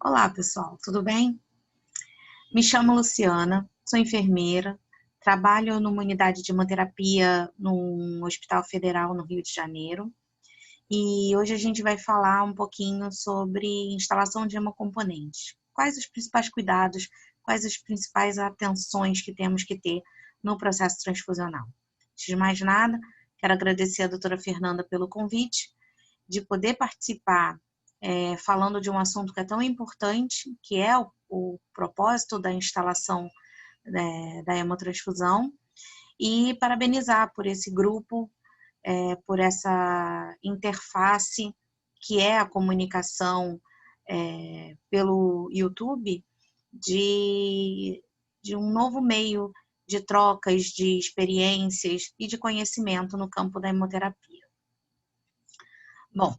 Olá, pessoal, tudo bem? Me chamo Luciana, sou enfermeira, trabalho numa unidade de hemoterapia num hospital federal no Rio de Janeiro. E hoje a gente vai falar um pouquinho sobre instalação de hemocomponentes. Quais os principais cuidados, quais as principais atenções que temos que ter no processo transfusional. Antes de mais nada, quero agradecer a doutora Fernanda pelo convite, de poder participar falando de um assunto que é tão importante, que é o propósito da instalação da hemotransfusão, e parabenizar por esse grupo, por essa interface que é a comunicação pelo YouTube de um novo meio de trocas de experiências e de conhecimento no campo da hemoterapia. Bom,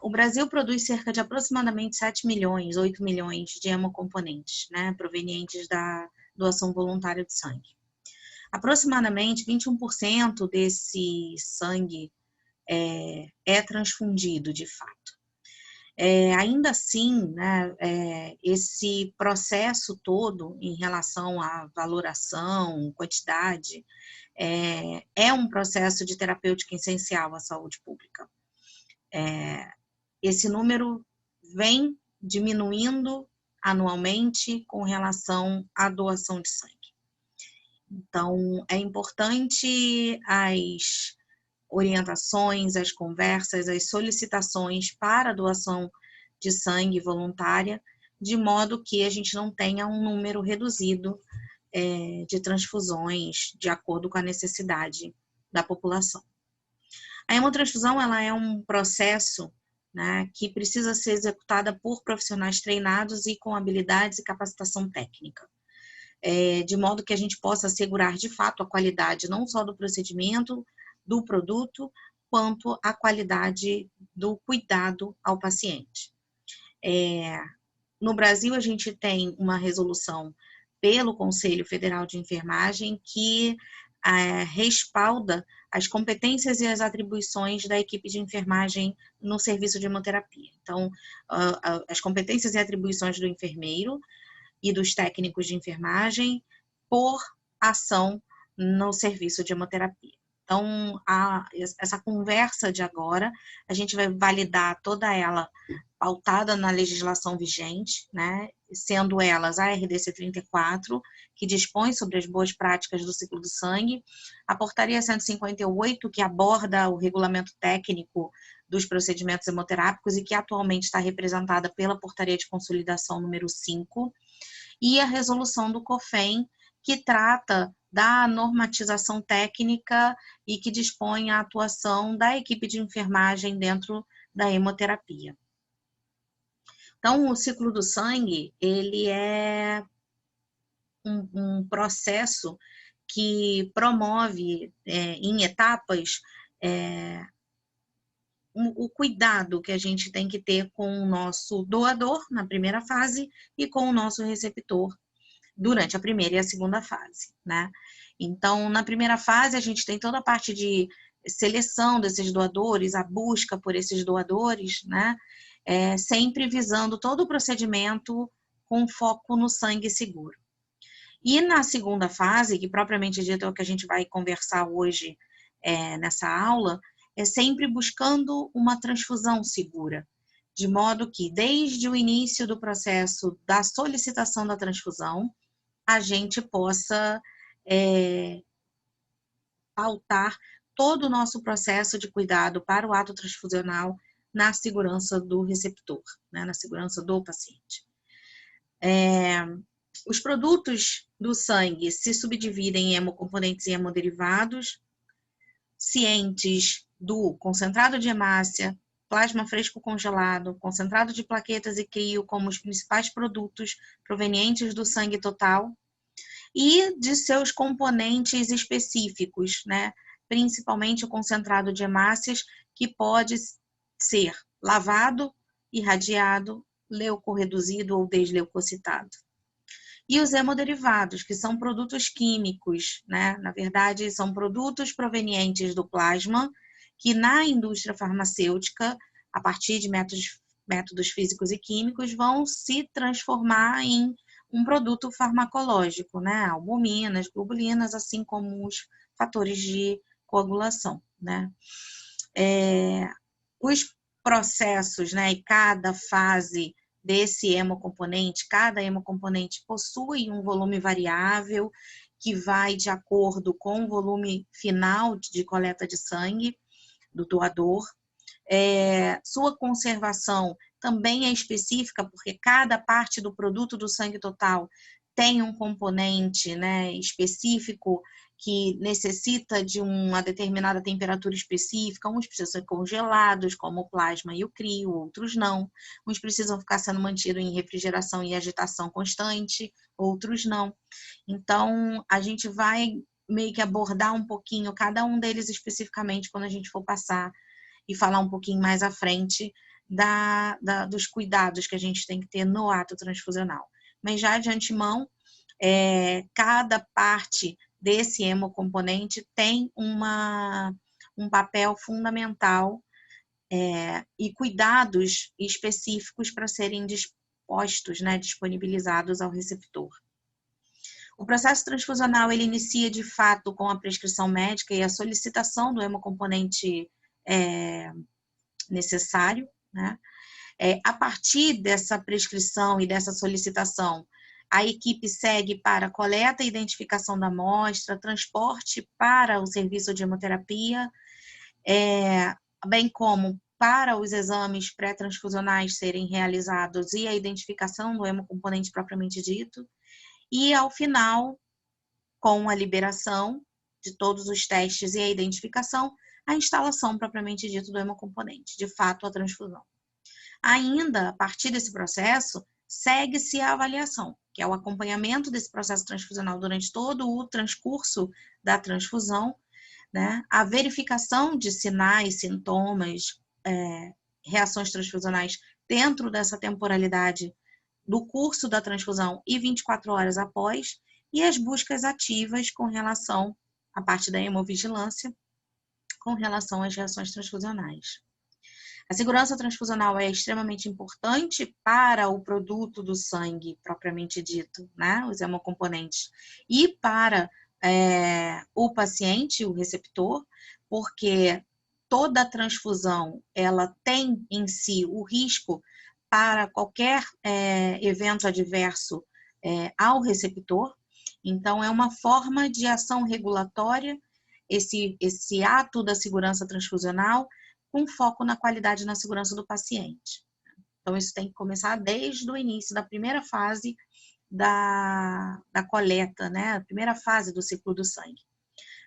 o Brasil produz cerca de aproximadamente 7 milhões, 8 milhões de hemocomponentes, né, provenientes da doação voluntária de sangue. Aproximadamente 21% desse sangue é transfundido, de fato. Ainda assim, né, esse processo todo em relação à valoração, quantidade, é um processo de terapêutica essencial à saúde pública. Esse número vem diminuindo anualmente com relação à doação de sangue. Então, é importante as orientações, as conversas, as solicitações para a doação de sangue voluntária, de modo que a gente não tenha um número reduzido de transfusões de acordo com a necessidade da população. A hemotransfusão ela é um processo, né, que precisa ser executada por profissionais treinados e com habilidades e capacitação técnica, de modo que a gente possa assegurar de fato a qualidade não só do procedimento, do produto, quanto a qualidade do cuidado ao paciente. No Brasil, a gente tem uma resolução pelo Conselho Federal de Enfermagem que respalda as competências e as atribuições da equipe de enfermagem no serviço de hemoterapia. Então, as competências e atribuições do enfermeiro e dos técnicos de enfermagem por ação no serviço de hemoterapia. Então, essa conversa de agora, a gente vai validar toda ela pautada na legislação vigente, né, sendo elas a RDC 34, que dispõe sobre as boas práticas do ciclo do sangue, a portaria 158, que aborda o regulamento técnico dos procedimentos hemoterápicos e que atualmente está representada pela portaria de consolidação número 5, e a resolução do COFEM, que trata da normatização técnica e que dispõe a atuação da equipe de enfermagem dentro da hemoterapia. Então, o ciclo do sangue, ele é um processo que promove em etapas o cuidado que a gente tem que ter com o nosso doador na primeira fase e com o nosso receptor durante a primeira e a segunda fase, né? Então, na primeira fase, a gente tem toda a parte de seleção desses doadores, a busca por esses doadores, né? Sempre visando todo o procedimento com foco no sangue seguro. E na segunda fase, que propriamente dito é o que a gente vai conversar hoje nessa aula, é sempre buscando uma transfusão segura, de modo que desde o início do processo da solicitação da transfusão, a gente possa pautar todo o nosso processo de cuidado para o ato transfusional na segurança do receptor, né, na segurança do paciente. Os produtos do sangue se subdividem em hemocomponentes e hemoderivados, cientes do concentrado de hemácia, plasma fresco congelado, concentrado de plaquetas e crio como os principais produtos provenientes do sangue total, e de seus componentes específicos, né? Principalmente o concentrado de hemácias, que pode ser lavado, irradiado, leucorreduzido ou desleucocitado. E os hemoderivados, que são produtos químicos, né? Na verdade, são produtos provenientes do plasma, que na indústria farmacêutica, a partir de métodos métodos físicos e químicos, vão se transformar em um produto farmacológico, né? Albuminas, globulinas, assim como os fatores de coagulação, né? Os processos, né, e cada fase desse hemocomponente, cada hemocomponente possui um volume variável que vai de acordo com o volume final de coleta de sangue do doador. Sua conservação também é específica, porque cada parte do produto do sangue total tem um componente, né, específico que necessita de uma determinada temperatura específica. Uns precisam ser congelados, como o plasma e o crio, outros não. Uns precisam ficar sendo mantidos em refrigeração e agitação constante, outros não. Então, a gente vai meio que abordar um pouquinho cada um deles especificamente quando a gente for passar e falar um pouquinho mais à frente dos cuidados que a gente tem que ter no ato transfusional. Mas já de antemão, cada parte desse hemocomponente tem um papel fundamental e cuidados específicos para serem dispostos, né, disponibilizados ao receptor. O processo transfusional ele inicia de fato com a prescrição médica e a solicitação do hemocomponente necessário, né? A partir dessa prescrição e dessa solicitação, a equipe segue para coleta e identificação da amostra, transporte para o serviço de hemoterapia, bem como para os exames pré-transfusionais serem realizados e a identificação do hemocomponente propriamente dito, e ao final, com a liberação de todos os testes e a identificação, a instalação propriamente dito do hemocomponente, de fato a transfusão. Ainda, a partir desse processo, segue-se a avaliação, que é o acompanhamento desse processo transfusional durante todo o transcurso da transfusão, né? A verificação de sinais, sintomas, reações transfusionais dentro dessa temporalidade do curso da transfusão e 24 horas após, e as buscas ativas com relação à parte da hemovigilância, com relação às reações transfusionais. A segurança transfusional é extremamente importante para o produto do sangue, propriamente dito, né? Os hemocomponentes, e para o paciente, o receptor, porque toda transfusão, ela tem em si o risco para qualquer evento adverso ao receptor. Então, é uma forma de ação regulatória, esse ato da segurança transfusional, com foco na qualidade e na segurança do paciente. Então, isso tem que começar desde o início, da primeira fase da coleta, né? A primeira fase do ciclo do sangue.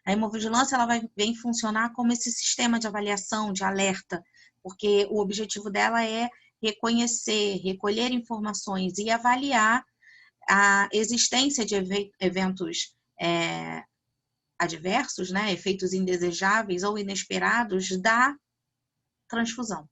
A hemovigilância ela vem funcionar como esse sistema de avaliação, de alerta, porque o objetivo dela é reconhecer, recolher informações e avaliar a existência de eventos adversos, né? Efeitos indesejáveis ou inesperados da transfusão.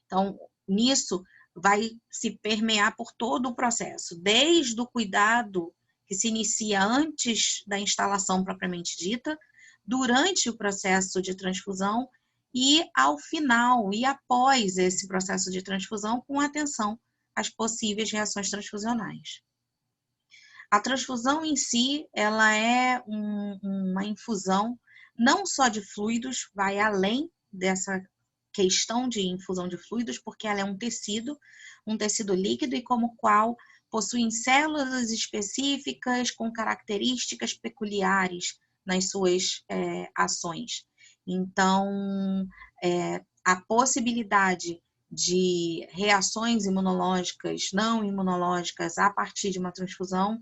Então, nisso vai se permear por todo o processo, desde o cuidado que se inicia antes da instalação propriamente dita, durante o processo de transfusão e ao final e após esse processo de transfusão, com atenção às possíveis reações transfusionais. A transfusão em si, ela é uma infusão não só de fluidos, vai além dessa questão de infusão de fluidos, porque ela é um tecido líquido e como qual possuem células específicas com características peculiares nas suas ações. Então, a possibilidade de reações imunológicas, não imunológicas, a partir de uma transfusão,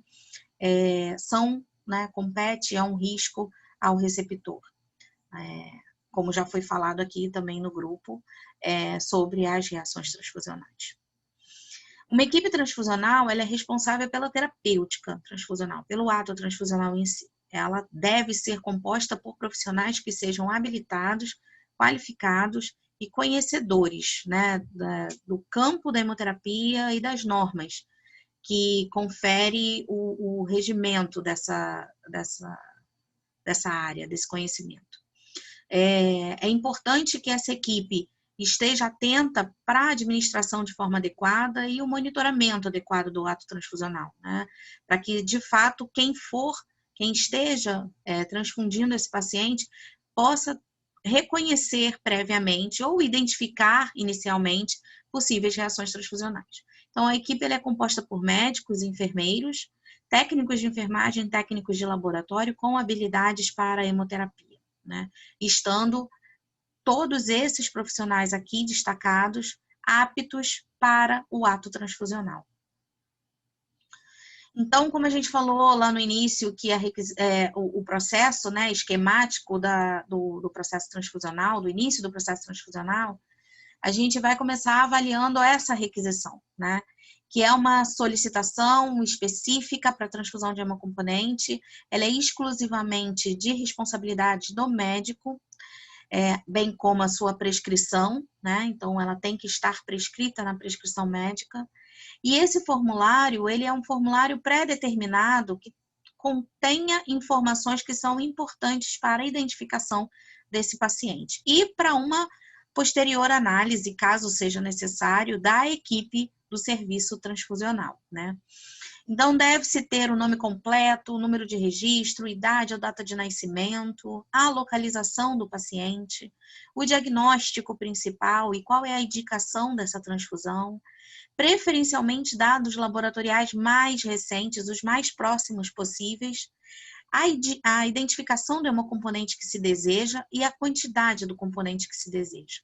compete a um risco ao receptor. Como já foi falado aqui também no grupo, sobre as reações transfusionais. Uma equipe transfusional ela é responsável pela terapêutica transfusional, pelo ato transfusional em si. Ela deve ser composta por profissionais que sejam habilitados, qualificados e conhecedores, né, do campo da hemoterapia e das normas que confere o regimento dessa área, desse conhecimento. É importante que essa equipe esteja atenta para a administração de forma adequada e o monitoramento adequado do ato transfusional, né? Para que, de fato, quem esteja transfundindo esse paciente possa reconhecer previamente ou identificar inicialmente possíveis reações transfusionais. Então, a equipe é composta por médicos e enfermeiros, técnicos de enfermagem, técnicos de laboratório com habilidades para a hemoterapia, né? Estando todos esses profissionais aqui destacados aptos para o ato transfusional. Então, como a gente falou lá no início, que o processo, né, esquemático do processo transfusional, do início do processo transfusional, a gente vai começar avaliando essa requisição, né, que é uma solicitação específica para transfusão de hemocomponente, ela é exclusivamente de responsabilidade do médico, bem como a sua prescrição, né, então ela tem que estar prescrita na prescrição médica. E esse formulário, ele é um formulário pré-determinado que contenha informações que são importantes para a identificação desse paciente e para uma posterior análise, caso seja necessário, da equipe do serviço transfusional, né? Então, deve-se ter o nome completo, o número de registro, idade ou data de nascimento, a localização do paciente, o diagnóstico principal e qual é a indicação dessa transfusão, preferencialmente dados laboratoriais mais recentes, os mais próximos possíveis, a identificação do hemocomponente que se deseja e a quantidade do componente que se deseja.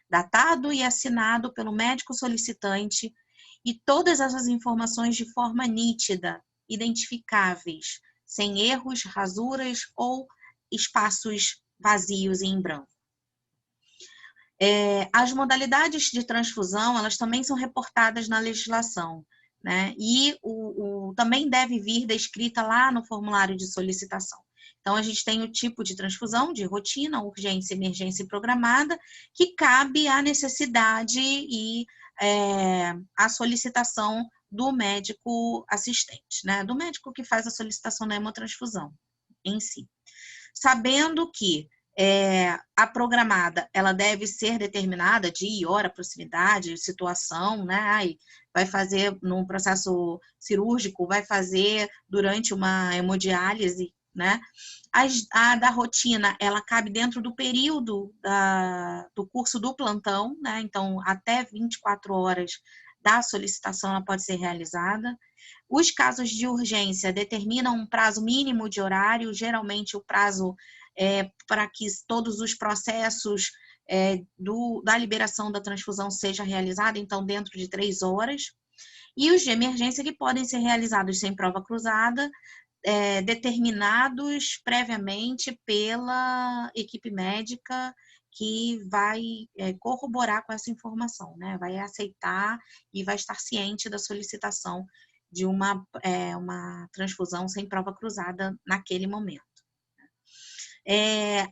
Datado e assinado pelo médico solicitante e todas essas informações de forma nítida, identificáveis, sem erros, rasuras ou espaços vazios e em branco. As modalidades de transfusão, elas também são reportadas na legislação, né? E também deve vir descrita lá no formulário de solicitação. Então, a gente tem o tipo de transfusão, de rotina, urgência, emergência e programada, que cabe à necessidade e à solicitação do médico assistente, né? Do médico que faz a solicitação da hemotransfusão em si. Sabendo que a programada, ela deve ser determinada dia, hora, proximidade, situação, né? Ai, vai fazer no processo cirúrgico, vai fazer durante uma hemodiálise, né? A da rotina, ela cabe dentro do período do curso do plantão, né? Então, até 24 horas da solicitação ela pode ser realizada. Os casos de urgência determinam um prazo mínimo de horário, geralmente o prazo para que todos os processos da liberação da transfusão seja realizado, então dentro de 3 horas. E os de emergência que podem ser realizados sem prova cruzada, determinados previamente pela equipe médica que vai corroborar com essa informação, né? Vai aceitar e vai estar ciente da solicitação de uma transfusão sem prova cruzada naquele momento.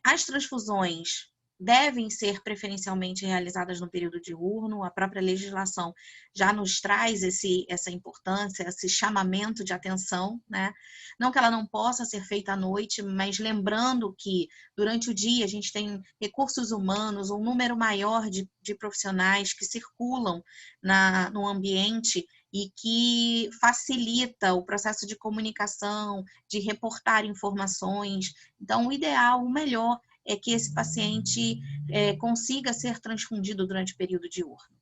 As transfusões devem ser preferencialmente realizadas no período diurno, a própria legislação já nos traz essa importância, esse chamamento de atenção, né? Não que ela não possa ser feita à noite, mas lembrando que durante o dia a gente tem recursos humanos, um número maior de profissionais que circulam no ambiente e que facilita o processo de comunicação, de reportar informações. Então, o ideal, o melhor, é que esse paciente consiga ser transfundido durante o período diurno.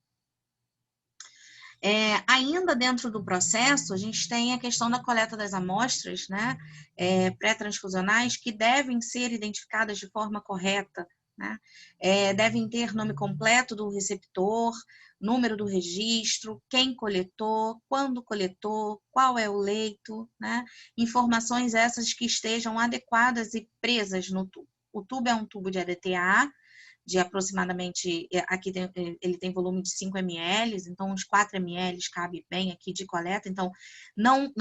Ainda dentro do processo, a gente tem a questão da coleta das amostras, né, pré-transfusionais, que devem ser identificadas de forma correta, né? Devem ter nome completo do receptor, número do registro, quem coletou, quando coletou, qual é o leito, né? Informações essas que estejam adequadas e presas no tubo. O tubo é um tubo de EDTA, de aproximadamente, aqui ele tem volume de 5 ml, então uns 4 ml cabe bem aqui de coleta, então não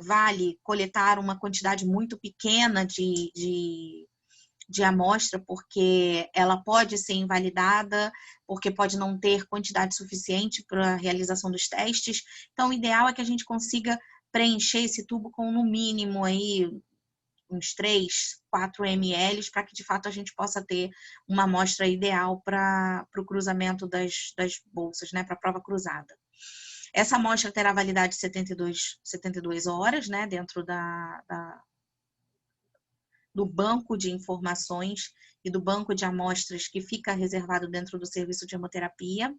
vale coletar uma quantidade muito pequena de amostra, porque ela pode ser invalidada, porque pode não ter quantidade suficiente para a realização dos testes. Então, o ideal é que a gente consiga preencher esse tubo com, no mínimo, aí, uns 3, 4 ml, para que de fato a gente possa ter uma amostra ideal para o cruzamento das bolsas, né, para a prova cruzada. Essa amostra terá validade de 72 horas, né, dentro do banco de informações e do banco de amostras que fica reservado dentro do serviço de hemoterapia.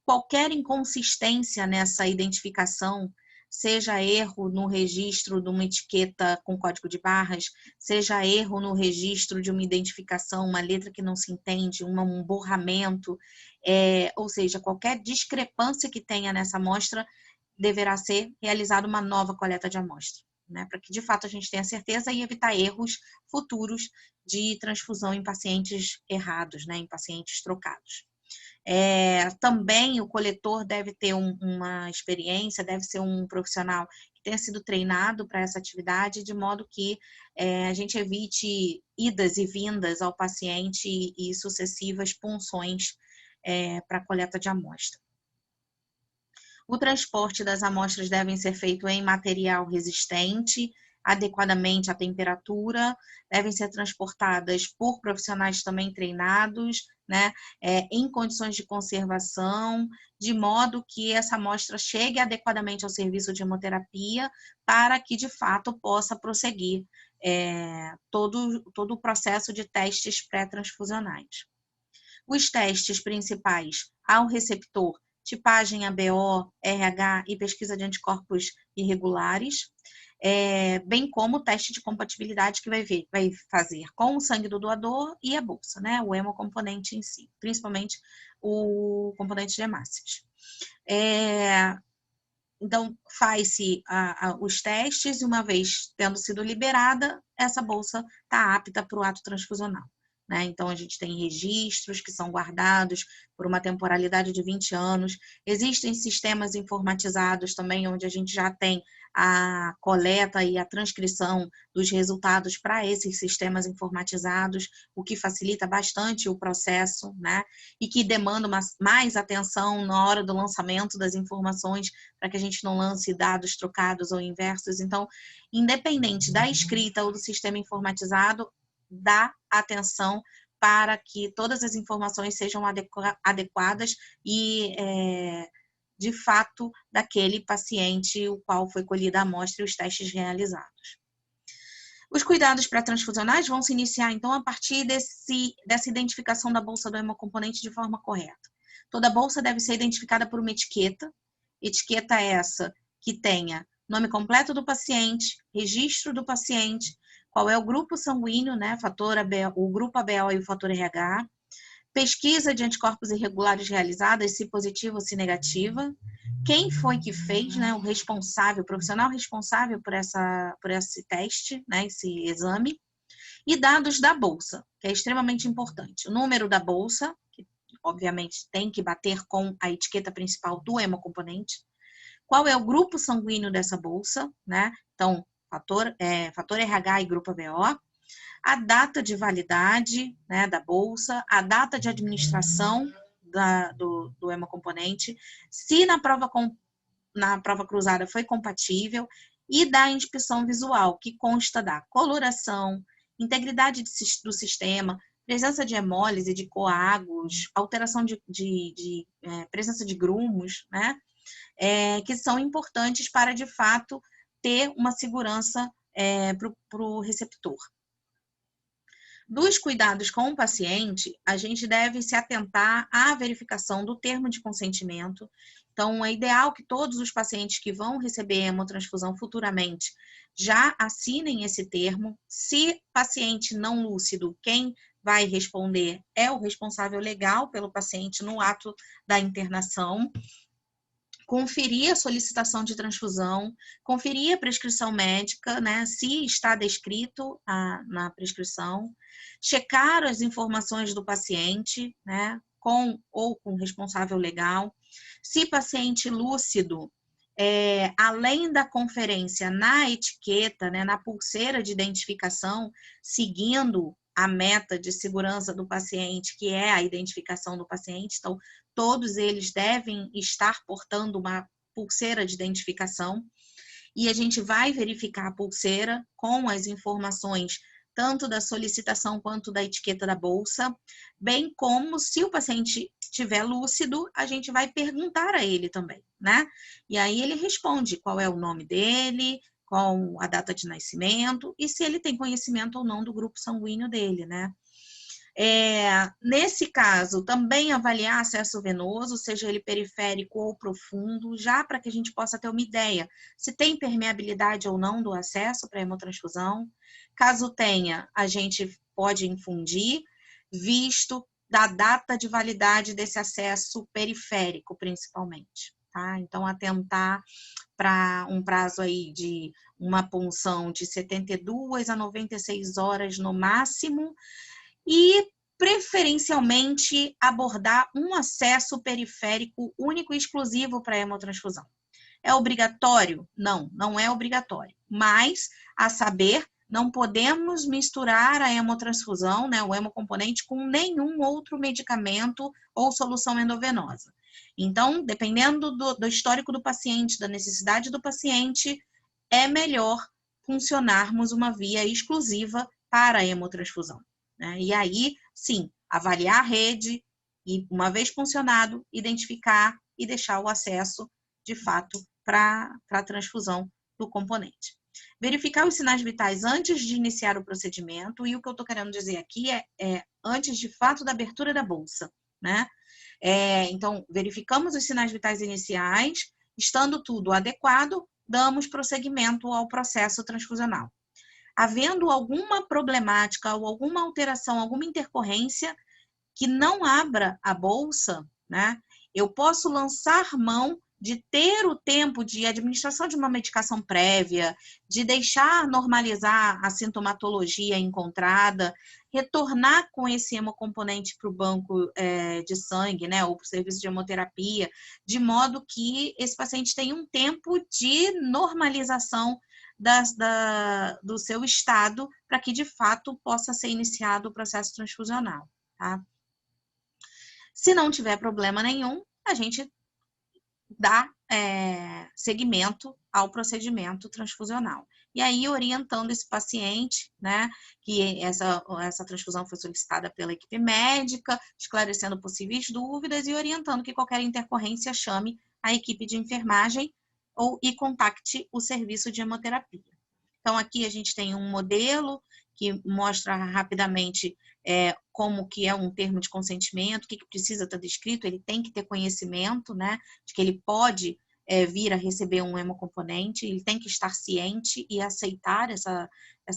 Qualquer inconsistência nessa identificação, seja erro no registro de uma etiqueta com código de barras, seja erro no registro de uma identificação, uma letra que não se entende, um borramento, ou seja, qualquer discrepância que tenha nessa amostra, deverá ser realizada uma nova coleta de amostra, né, para que de fato a gente tenha certeza e evitar erros futuros de transfusão em pacientes errados, né, em pacientes trocados. Também o coletor deve ter uma experiência, deve ser um profissional que tenha sido treinado para essa atividade, de modo que a gente evite idas e vindas ao paciente e sucessivas punções para a coleta de amostra. O transporte das amostras deve ser feito em material resistente, adequadamente à temperatura, devem ser transportadas por profissionais também treinados, né, em condições de conservação, de modo que essa amostra chegue adequadamente ao serviço de hemoterapia, para que de fato possa prosseguir todo o processo de testes pré-transfusionais. Os testes principais ao receptor, tipagem ABO, RH e pesquisa de anticorpos irregulares, bem como o teste de compatibilidade que vai fazer com o sangue do doador e a bolsa, né, o hemocomponente em si, principalmente o componente de hemácias. Então, faz-se os testes e uma vez tendo sido liberada, essa bolsa está apta para o ato transfusional, né? Então, a gente tem registros que são guardados por uma temporalidade de 20 anos. Existem sistemas informatizados também, onde a gente já tem a coleta e a transcrição dos resultados para esses sistemas informatizados, o que facilita bastante o processo, né? E que demanda mais atenção na hora do lançamento das informações, para que a gente não lance dados trocados ou inversos. Então, independente da escrita ou do sistema informatizado, dá atenção para que todas as informações sejam adequadas e, de fato, daquele paciente o qual foi colhida a amostra e os testes realizados. Os cuidados pré-transfusionais vão se iniciar, então, a partir dessa identificação da bolsa do hemocomponente de forma correta. Toda bolsa deve ser identificada por uma etiqueta essa que tenha nome completo do paciente, registro do paciente, qual é o grupo sanguíneo, né, o grupo ABO e o fator RH, pesquisa de anticorpos irregulares realizada, se positiva ou se negativa, quem foi que fez, né, o profissional responsável por esse teste, né, esse exame, e dados da bolsa, que é extremamente importante. O número da bolsa, que obviamente tem que bater com a etiqueta principal do hemocomponente, qual é o grupo sanguíneo dessa bolsa, né? Então, fator RH e grupo ABO, a data de validade, né, da bolsa, a data de administração do hemocomponente, se na prova cruzada foi compatível, e da inspeção visual, que consta da coloração, integridade do sistema, presença de hemólise, de coágulos, alteração de presença de grumos, né? Que são importantes para, de fato, ter uma segurança para o receptor. Dos cuidados com o paciente, a gente deve se atentar à verificação do termo de consentimento. Então, é ideal que todos os pacientes que vão receber hemotransfusão futuramente já assinem esse termo. Se paciente não lúcido, quem vai responder é o responsável legal pelo paciente no ato da internação. Conferir a solicitação de transfusão, conferir a prescrição médica, né, se está descrito na prescrição, checar as informações do paciente, né, com o responsável legal. Se paciente lúcido, além da conferência na etiqueta, né, na pulseira de identificação, seguindo a meta de segurança do paciente, que é a identificação do paciente, então, todos eles devem estar portando uma pulseira de identificação. e a gente vai verificar a pulseira com as informações tanto da solicitação quanto da etiqueta da bolsa, bem como, se o paciente estiver lúcido, a gente vai perguntar a ele também, né? E aí ele responde qual é o nome dele, qual a data de nascimento e se ele tem conhecimento ou não do grupo sanguíneo dele, né? Nesse caso, também avaliar acesso venoso, seja ele periférico ou profundo, já para que a gente possa ter uma ideia se tem permeabilidade ou não do acesso para hemotransfusão. Caso tenha, a gente pode infundir, visto da data de validade desse acesso periférico, principalmente. Tá? Então, atentar para um prazo aí de uma punção de 72 a 96 horas no máximo, e preferencialmente abordar um acesso periférico único e exclusivo para a hemotransfusão. É obrigatório? Não, não é obrigatório. Mas, a saber, não podemos misturar a hemotransfusão, né, o hemocomponente, com nenhum outro medicamento ou solução endovenosa. Então, dependendo do histórico do paciente, da necessidade do paciente, é melhor funcionarmos uma via exclusiva para a hemotransfusão. Né? E aí, sim, avaliar a rede e, uma vez funcionado, identificar e deixar o acesso, de fato, para a transfusão do componente. Verificar os sinais vitais antes de iniciar o procedimento, e o que eu estou querendo dizer aqui é antes, de fato, da abertura da bolsa, né? Então, verificamos os sinais vitais iniciais, estando tudo adequado, damos prosseguimento ao processo transfusional. Havendo alguma problemática ou alguma alteração, alguma intercorrência que não abra a bolsa, né, eu posso lançar mão de ter o tempo de administração de uma medicação prévia, de deixar normalizar a sintomatologia encontrada, retornar com esse hemocomponente para o banco de sangue, né, ou para o serviço de hemoterapia, de modo que esse paciente tenha um tempo de normalização do seu estado, para que, de fato, possa ser iniciado o processo transfusional, tá? Se não tiver problema nenhum, a gente dá seguimento ao procedimento transfusional. E aí, orientando esse paciente, né, que essa transfusão foi solicitada pela equipe médica, esclarecendo possíveis dúvidas e orientando que qualquer intercorrência chame a equipe de enfermagem e contacte o serviço de hemoterapia. Então, aqui a gente tem um modelo que mostra rapidamente como que é um termo de consentimento, o que precisa estar descrito, ele tem que ter conhecimento, né, de que ele pode vir a receber um hemocomponente, ele tem que estar ciente e aceitar essa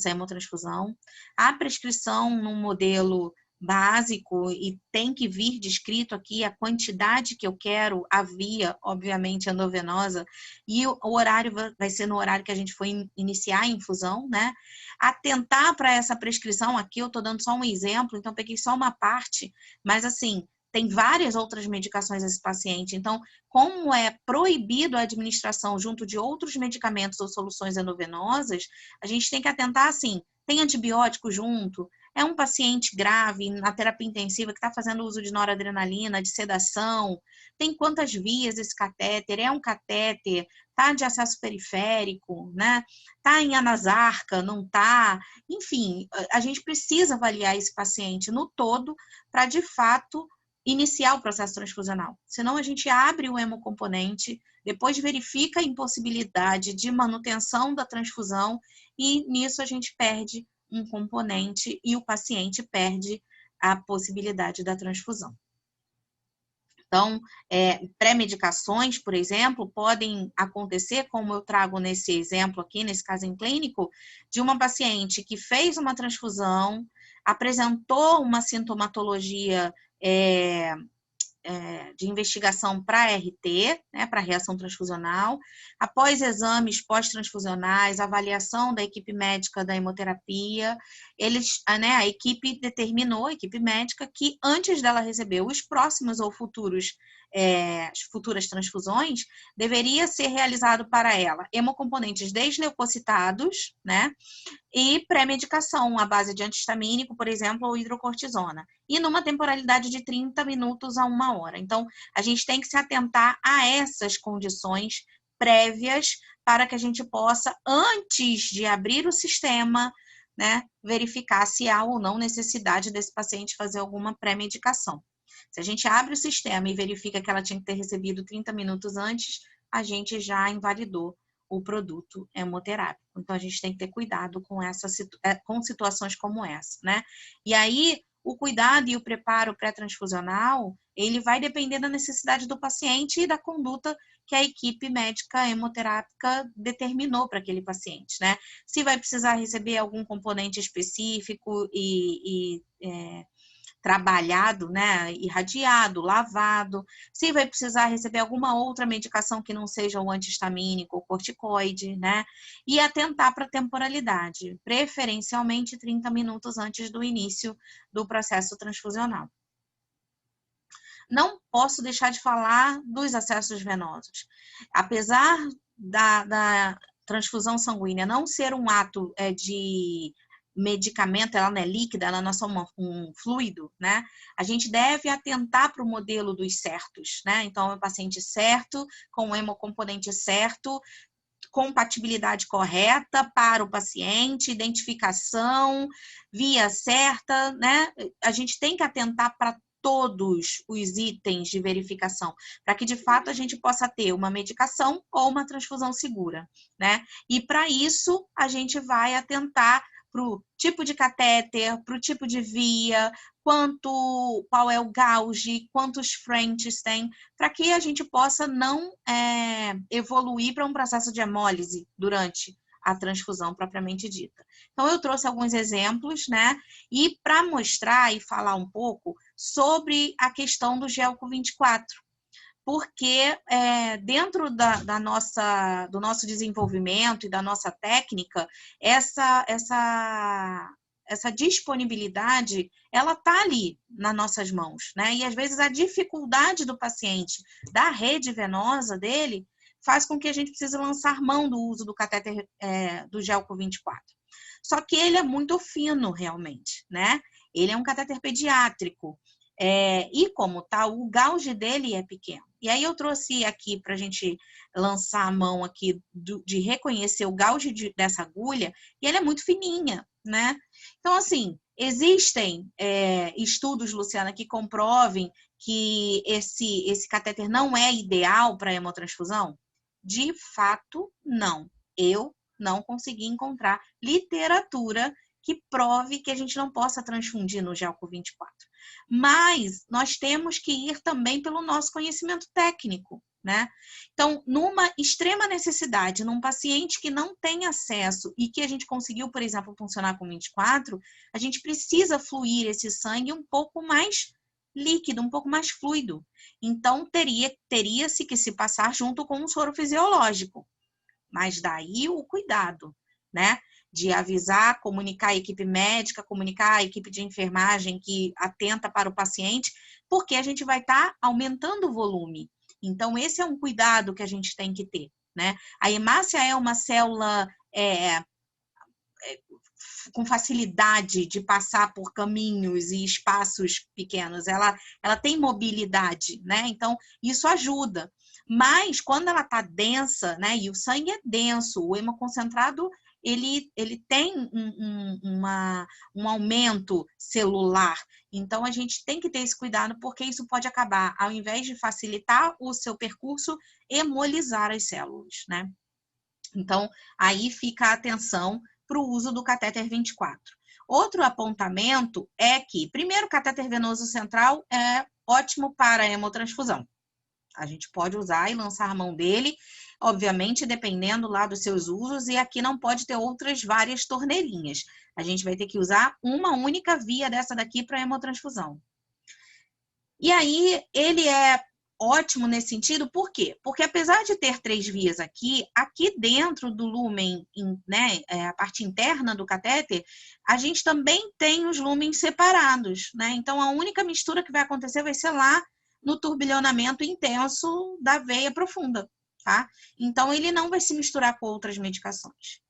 hemotransfusão. A prescrição no modelo básico, e tem que vir descrito aqui a quantidade que eu quero, a via, obviamente, endovenosa, e o horário vai ser no horário que a gente foi iniciar a infusão, né? Atentar para essa prescrição, aqui eu estou dando só um exemplo, então peguei só uma parte, mas assim, tem várias outras medicações esse paciente, então, como é proibido a administração junto de outros medicamentos ou soluções endovenosas, a gente tem que atentar assim, tem antibiótico junto, é um paciente grave na terapia intensiva que está fazendo uso de noradrenalina, de sedação, tem quantas vias esse catéter, é um catéter, tá de acesso periférico, né? Tá em anasarca, não tá? Enfim, a gente precisa avaliar esse paciente no todo para, de fato, iniciar o processo transfusional. Senão a gente abre o hemocomponente, depois verifica a impossibilidade de manutenção da transfusão e nisso a gente perde um componente e o paciente perde a possibilidade da transfusão. Então, pré-medicações, por exemplo, podem acontecer, como eu trago nesse exemplo aqui, nesse caso em clínico, de uma paciente que fez uma transfusão, apresentou uma sintomatologia de investigação para RT, né, para reação transfusional, após exames pós-transfusionais, avaliação da equipe médica da hemoterapia, a equipe determinou, a equipe médica, que antes dela receber os próximos ou as futuras transfusões, deveria ser realizado para ela hemocomponentes desleucocitados, né, e pré-medicação à base de antihistamínico, por exemplo, ou hidrocortisona, e numa temporalidade de 30 minutos a 1 hora. Então, a gente tem que se atentar a essas condições prévias para que a gente possa, antes de abrir o sistema, né, verificar se há ou não necessidade desse paciente fazer alguma pré-medicação. Se a gente abre o sistema e verifica que ela tinha que ter recebido 30 minutos antes, a gente já invalidou o produto hemoterápico. Então, a gente tem que ter cuidado com situações como essa, né? E aí, o cuidado e o preparo pré-transfusional, ele vai depender da necessidade do paciente e da conduta que a equipe médica hemoterápica determinou para aquele paciente, né? Se vai precisar receber algum componente específico trabalhado, né, irradiado, lavado, se vai precisar receber alguma outra medicação que não seja o antihistamínico ou corticoide, né, e atentar para a temporalidade, preferencialmente 30 minutos antes do início do processo transfusional. Não posso deixar de falar dos acessos venosos. Apesar da transfusão sanguínea não ser um ato de medicamento, ela não é líquida, ela não é só um fluido, né? A gente deve atentar para o modelo dos certos, né? Então, é o paciente certo, com o hemocomponente certo, compatibilidade correta para o paciente, identificação, via certa, né? A gente tem que atentar para todos os itens de verificação, para que de fato a gente possa ter uma medicação ou uma transfusão segura, né? E para isso a gente vai atentar para o tipo de catéter, para o tipo de via, qual é o gauge, quantos frentes tem, para que a gente possa não evoluir para um processo de hemólise durante a transfusão propriamente dita. Então, eu trouxe alguns exemplos, né? E para mostrar e falar um pouco sobre a questão do Gelco 24, porque dentro do nosso desenvolvimento e da nossa técnica, essa disponibilidade, ela está ali nas nossas mãos, né? E às vezes a dificuldade do paciente, da rede venosa dele, faz com que a gente precise lançar mão do uso do catéter do Gelco 24. Só que ele é muito fino, realmente, né? Ele é um catéter pediátrico. E como tal, o gauge dele é pequeno. E aí eu trouxe aqui para a gente lançar a mão aqui de reconhecer o gauge dessa agulha, e ela é muito fininha, né? Então, assim, existem estudos, Luciana, que comprovem que esse catéter não é ideal para hemotransfusão? De fato, não. Eu não consegui encontrar literatura que prove que a gente não possa transfundir no Gelco 24. Mas nós temos que ir também pelo nosso conhecimento técnico, né? Então, numa extrema necessidade, num paciente que não tem acesso e que a gente conseguiu, por exemplo, funcionar com 24, a gente precisa fluir esse sangue um pouco mais líquido, um pouco mais fluido. Então, teria-se que se passar junto com um soro fisiológico. Mas daí o cuidado, né? De avisar, comunicar a equipe médica, comunicar a equipe de enfermagem que atenta para o paciente, porque a gente vai estar aumentando o volume. Então, esse é um cuidado que a gente tem que ter, né? A hemácia é uma célula com facilidade de passar por caminhos e espaços pequenos. Ela tem mobilidade, né? Então, isso ajuda. Mas, quando ela está densa, né? E o sangue é denso, o hemoconcentrado, ele tem um aumento celular. Então, a gente tem que ter esse cuidado, porque isso pode acabar, ao invés de facilitar o seu percurso, hemolizar as células, né? Então, aí fica a atenção para o uso do catéter 24. Outro apontamento é que, primeiro, o catéter venoso central é ótimo para a hemotransfusão. A gente pode usar e lançar a mão dele, obviamente, dependendo lá dos seus usos, e aqui não pode ter outras várias torneirinhas. A gente vai ter que usar uma única via dessa daqui para a hemotransfusão. E aí, ele é ótimo nesse sentido, por quê? Porque apesar de ter 3 vias aqui dentro do lúmen, né, a parte interna do catéter, a gente também tem os lúmens separados, né? Então, a única mistura que vai acontecer vai ser lá no turbilhonamento intenso da veia profunda, tá? Então, ele não vai se misturar com outras medicações.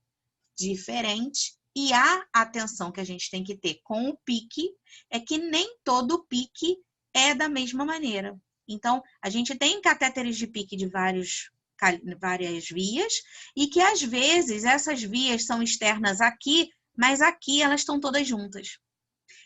Diferente, e a atenção que a gente tem que ter com o pique é que nem todo pique é da mesma maneira. Então, a gente tem catéteres de pique de vários várias vias, e que às vezes essas vias são externas aqui, mas aqui elas estão todas juntas.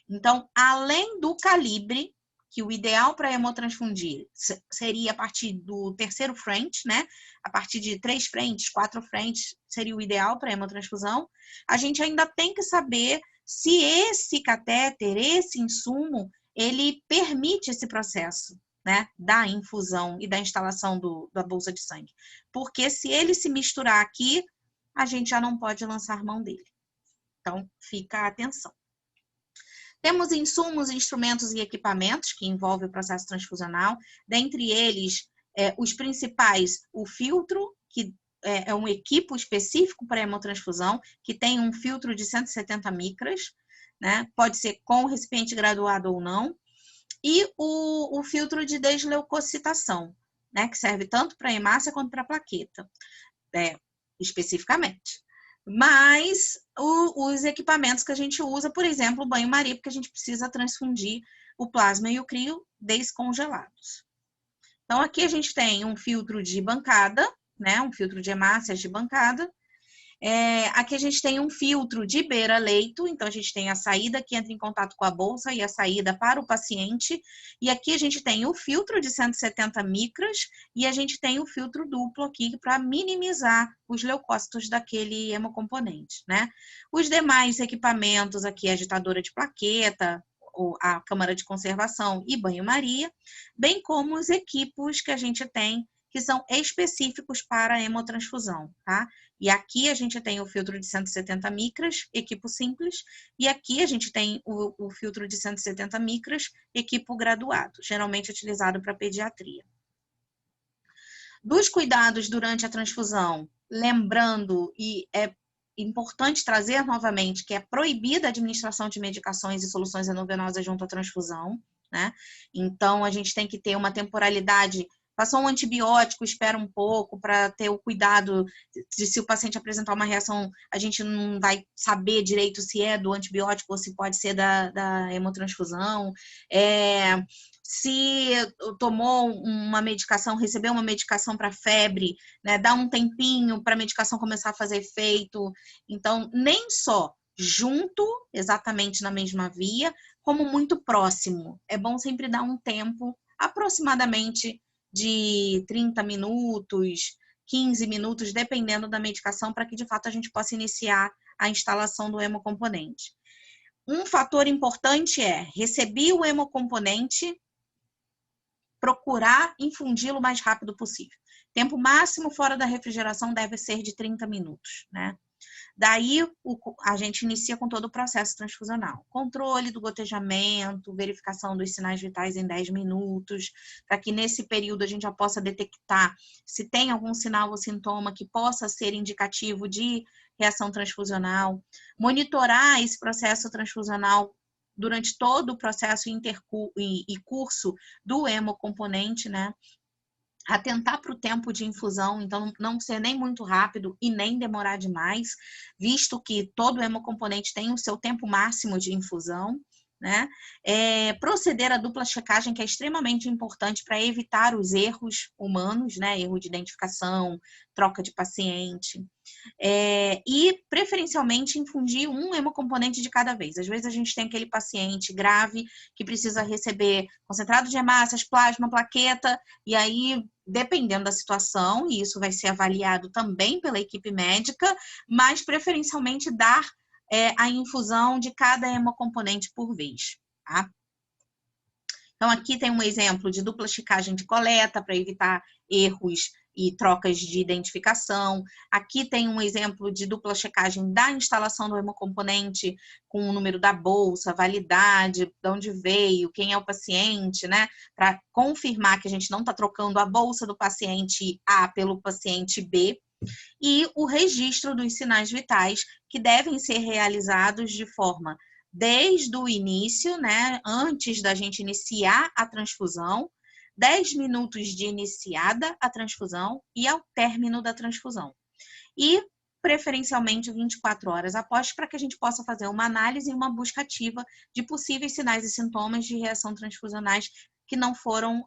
Então, além do calibre, que o ideal para hemotransfundir seria a partir do terceiro frente, né? A partir de 3 frentes, 4 frentes seria o ideal para hemotransfusão. A gente ainda tem que saber se esse catéter, esse insumo, ele permite esse processo, né? Da infusão e da instalação da bolsa de sangue. Porque se ele se misturar aqui, a gente já não pode lançar mão dele. Então, fica a atenção. Temos insumos, instrumentos e equipamentos que envolvem o processo transfusional. Dentre eles, os principais, o filtro, que é um equipo específico para hemotransfusão, que tem um filtro de 170 micras, né? Pode ser com recipiente graduado ou não. E o filtro de desleucocitação, né? Que serve tanto para hemácia quanto para plaqueta, especificamente. Mas os equipamentos que a gente usa, por exemplo, o banho-maria, porque a gente precisa transfundir o plasma e o crio descongelados. Então, aqui a gente tem um filtro de bancada, né? Um filtro de hemácias de bancada. Aqui a gente tem um filtro de beira-leito, então a gente tem a saída que entra em contato com a bolsa e a saída para o paciente. E aqui a gente tem o filtro de 170 micras e a gente tem o filtro duplo aqui para minimizar os leucócitos daquele hemocomponente, né? Os demais equipamentos aqui, agitadora de plaqueta, a câmara de conservação e banho-maria, bem como os equipos que a gente tem que são específicos para a hemotransfusão, tá? E aqui a gente tem o filtro de 170 micras, equipo simples, e aqui a gente tem o filtro de 170 micras, equipo graduado, geralmente utilizado para pediatria. Dos cuidados durante a transfusão, lembrando, e é importante trazer novamente, que é proibida a administração de medicações e soluções endovenosa junto à transfusão, né? Então, a gente tem que ter uma temporalidade. Passou um antibiótico, espera um pouco para ter o cuidado de se o paciente apresentar uma reação, a gente não vai saber direito se é do antibiótico ou se pode ser da hemotransfusão. Se tomou uma medicação, recebeu uma medicação para febre, né, dá um tempinho para a medicação começar a fazer efeito. Então, nem só junto, exatamente na mesma via, como muito próximo. É bom sempre dar um tempo, aproximadamente de 30 minutos, 15 minutos, dependendo da medicação, para que de fato a gente possa iniciar a instalação do hemocomponente. Um fator importante é, recebi o hemocomponente, procurar infundi-lo o mais rápido possível. Tempo máximo fora da refrigeração deve ser de 30 minutos, né? Daí, a gente inicia com todo o processo transfusional. Controle do gotejamento, verificação dos sinais vitais em 10 minutos, para que nesse período a gente já possa detectar se tem algum sinal ou sintoma que possa ser indicativo de reação transfusional. Monitorar esse processo transfusional durante todo o processo e curso do hemocomponente, né? Atentar para o tempo de infusão, então não ser nem muito rápido e nem demorar demais, visto que todo hemocomponente tem o seu tempo máximo de infusão, né? Proceder à dupla checagem, que é extremamente importante para evitar os erros humanos, né? Erro de identificação, troca de paciente. E, preferencialmente, infundir um hemocomponente de cada vez. Às vezes, a gente tem aquele paciente grave que precisa receber concentrado de hemácias, plasma, plaqueta, e aí, dependendo da situação, e isso vai ser avaliado também pela equipe médica, mas, preferencialmente, dar a infusão de cada hemocomponente por vez, tá? Então, aqui tem um exemplo de dupla checagem de coleta para evitar erros e trocas de identificação. Aqui tem um exemplo de dupla checagem da instalação do hemocomponente com o número da bolsa, validade, de onde veio, quem é o paciente, né? Para confirmar que a gente não está trocando a bolsa do paciente A pelo paciente B. E o registro dos sinais vitais, que devem ser realizados de forma desde o início, né, antes da gente iniciar a transfusão, 10 minutos de iniciada a transfusão e ao término da transfusão. E, preferencialmente, 24 horas após, para que a gente possa fazer uma análise e uma busca ativa de possíveis sinais e sintomas de reação transfusionais que não foram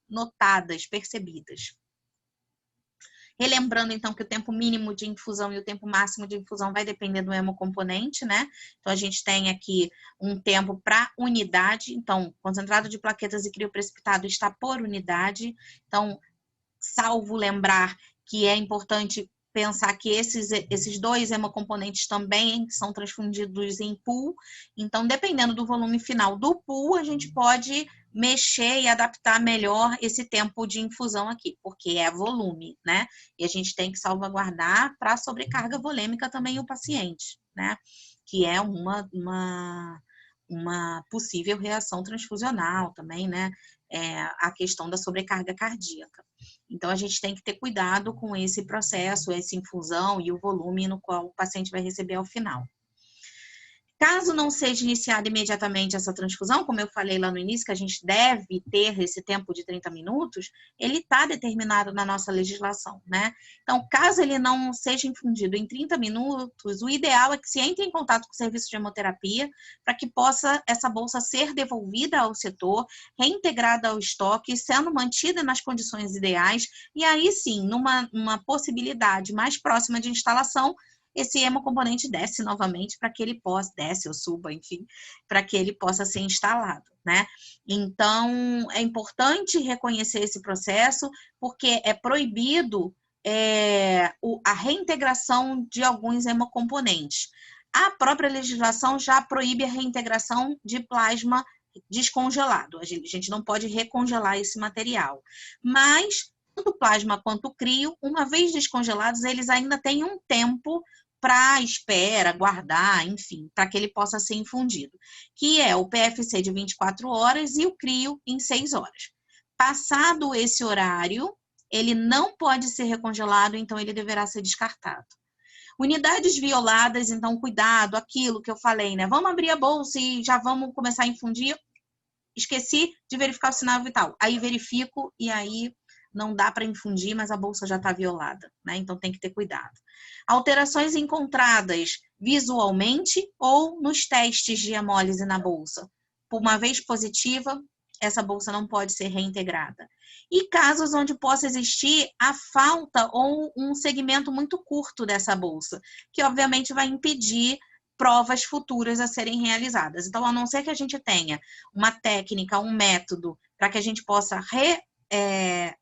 notadas, percebidas. Relembrando, então, que o tempo mínimo de infusão e o tempo máximo de infusão vai depender do hemocomponente, né? Então, a gente tem aqui um tempo para unidade. Então, concentrado de plaquetas e crioprecipitado está por unidade. Então, salvo lembrar que é importante pensar que esses dois hemocomponentes também são transfundidos em pool. Então, dependendo do volume final do pool, a gente pode mexer e adaptar melhor esse tempo de infusão aqui, porque é volume, né? E a gente tem que salvaguardar para sobrecarga volêmica também o paciente, né? Que é uma possível reação transfusional também, né? A questão da sobrecarga cardíaca. Então, a gente tem que ter cuidado com esse processo, essa infusão e o volume no qual o paciente vai receber ao final. Caso não seja iniciada imediatamente essa transfusão, como eu falei lá no início, que a gente deve ter esse tempo de 30 minutos, ele está determinado na nossa legislação, né? Então, caso ele não seja infundido em 30 minutos, o ideal é que se entre em contato com o serviço de hemoterapia para que possa essa bolsa ser devolvida ao setor, reintegrada ao estoque, sendo mantida nas condições ideais, e aí sim, numa possibilidade mais próxima de instalação, esse hemocomponente desce novamente para que ele possa, desce ou suba, enfim, para que ele possa ser instalado, né? Então, é importante reconhecer esse processo, porque é proibido a reintegração de alguns hemocomponentes. A própria legislação já proíbe a reintegração de plasma descongelado. A gente não pode recongelar esse material. Mas tanto o plasma quanto o crio, uma vez descongelados, eles ainda têm um tempo para espera, guardar, enfim, para que ele possa ser infundido, que é o PFC de 24 horas e o crio em 6 horas. Passado esse horário, ele não pode ser recongelado, então ele deverá ser descartado. Unidades violadas, então cuidado, aquilo que eu falei, né? Vamos abrir a bolsa e já vamos começar a infundir. Esqueci de verificar o sinal vital. Aí verifico e aí não dá para infundir, mas a bolsa já está violada, né? Então tem que ter cuidado. Alterações encontradas visualmente ou nos testes de hemólise na bolsa. Por uma vez positiva, essa bolsa não pode ser reintegrada. E casos onde possa existir a falta ou um segmento muito curto dessa bolsa, que obviamente vai impedir provas futuras a serem realizadas. Então, a não ser que a gente tenha uma técnica, um método, para que a gente possa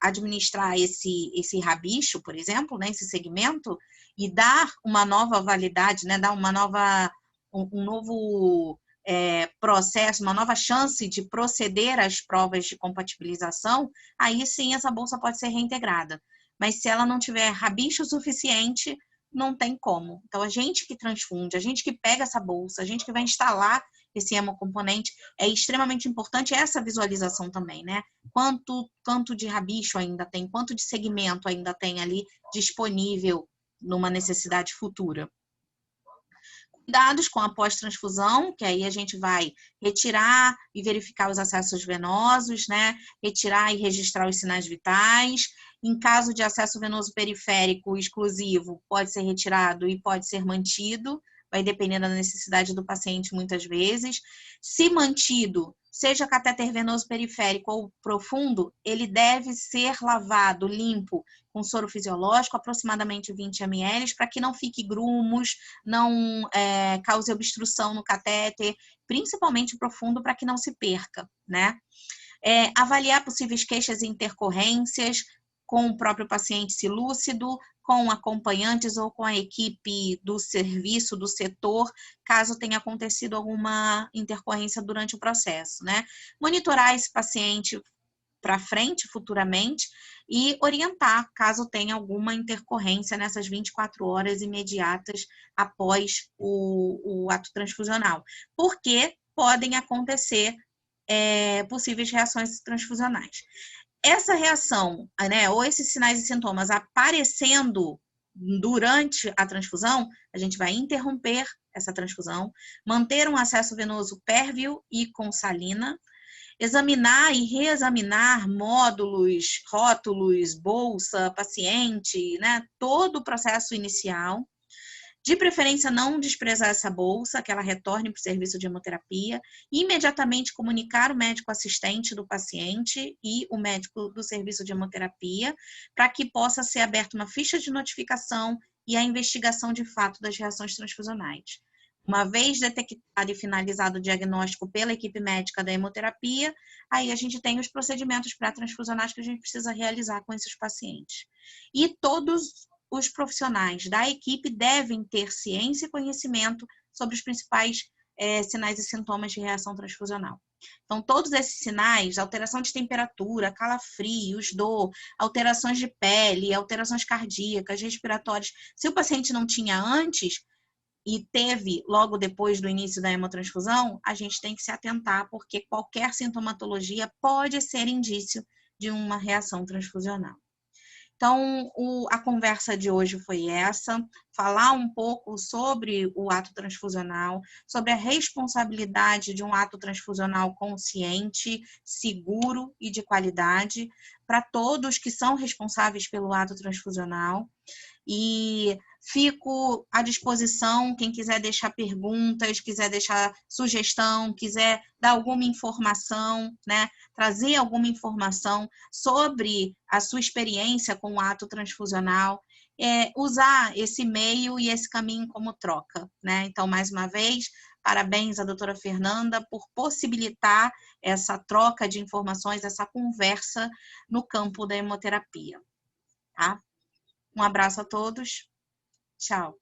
administrar esse rabicho, por exemplo, né, esse segmento, e dar uma nova validade, né, dar um novo processo, uma nova chance de proceder às provas de compatibilização, aí sim essa bolsa pode ser reintegrada. Mas se ela não tiver rabicho suficiente, não tem como. Então, a gente que transfunde, a gente que pega essa bolsa, a gente que vai instalar esse hemocomponente, é extremamente importante essa visualização também, né? Quanto de rabicho ainda tem, quanto de segmento ainda tem ali disponível numa necessidade futura. Cuidados com a pós-transfusão, que aí a gente vai retirar e verificar os acessos venosos, né? Retirar e registrar os sinais vitais. Em caso de acesso venoso periférico exclusivo, pode ser retirado e pode ser mantido, vai depender da necessidade do paciente muitas vezes. Se mantido, seja catéter venoso periférico ou profundo, ele deve ser lavado, limpo, com soro fisiológico, aproximadamente 20 ml, para que não fique grumos, não cause obstrução no catéter, principalmente profundo, para que não se perca, né? Avaliar possíveis queixas e intercorrências com o próprio paciente se lúcido, com acompanhantes ou com a equipe do serviço, do setor, caso tenha acontecido alguma intercorrência durante o processo, né? Monitorar esse paciente para frente, futuramente, e orientar, caso tenha alguma intercorrência nessas 24 horas imediatas após o ato transfusional, porque podem acontecer possíveis reações transfusionais. Essa reação, né, ou esses sinais e sintomas aparecendo durante a transfusão, a gente vai interromper essa transfusão, manter um acesso venoso pérvio e com salina, examinar e reexaminar módulos, rótulos, bolsa, paciente, né, todo o processo inicial, De preferência, não desprezar essa bolsa, que ela retorne para o serviço de hemoterapia, imediatamente comunicar o médico assistente do paciente e o médico do serviço de hemoterapia, para que possa ser aberta uma ficha de notificação e a investigação de fato das reações transfusionais. Uma vez detectado e finalizado o diagnóstico pela equipe médica da hemoterapia, aí a gente tem os procedimentos pré-transfusionais que a gente precisa realizar com esses pacientes. E todos os profissionais da equipe devem ter ciência e conhecimento sobre os principais sinais e sintomas de reação transfusional. Então, todos esses sinais, alteração de temperatura, calafrios, dor, alterações de pele, alterações cardíacas, respiratórias, se o paciente não tinha antes e teve logo depois do início da hemotransfusão, a gente tem que se atentar, porque qualquer sintomatologia pode ser indício de uma reação transfusional. Então, a conversa de hoje foi essa, falar um pouco sobre o ato transfusional, sobre a responsabilidade de um ato transfusional consciente, seguro e de qualidade para todos que são responsáveis pelo ato transfusional. E fico à disposição, quem quiser deixar perguntas, quiser deixar sugestão, quiser dar alguma informação, né? Trazer alguma informação sobre a sua experiência com o ato transfusional, usar esse meio e esse caminho como troca, né? Então, mais uma vez, parabéns à doutora Fernanda por possibilitar essa troca de informações, essa conversa no campo da hemoterapia, tá? Um abraço a todos. Tchau.